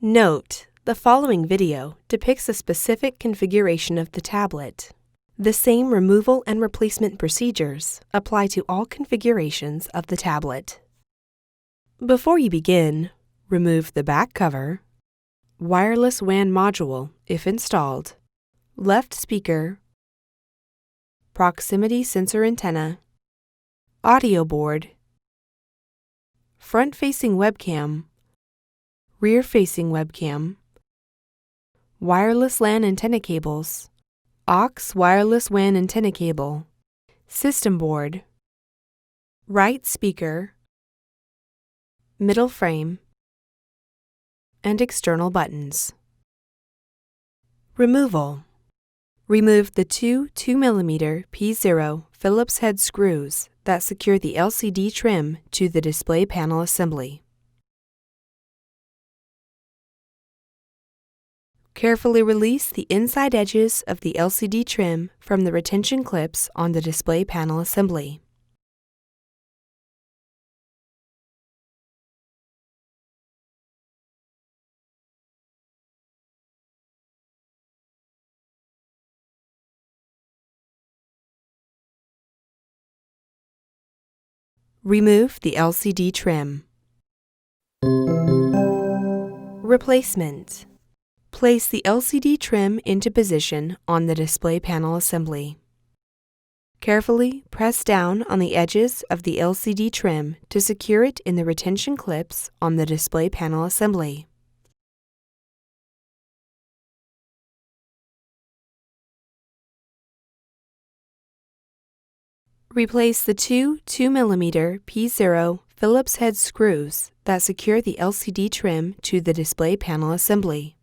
Note: the following video depicts a specific configuration of the tablet. The same removal and replacement procedures apply to all configurations of the tablet. Before you begin, remove the back cover, wireless WAN module if installed, left speaker, proximity sensor antenna, audio board, front-facing webcam, rear-facing webcam, wireless LAN antenna cables, aux wireless WAN antenna cable, system board, right speaker, middle frame, and external buttons. Removal: remove the two 2mm P0 Phillips head screws that secure the LCD trim to the display panel assembly. Carefully release the inside edges of the LCD trim from the retention clips on the display panel assembly. Remove the LCD trim. Replacement: place the LCD trim into position on the display panel assembly. Carefully press down on the edges of the LCD trim to secure it in the retention clips on the display panel assembly. Replace the two 2mm P0 Phillips head screws that secure the LCD trim to the display panel assembly.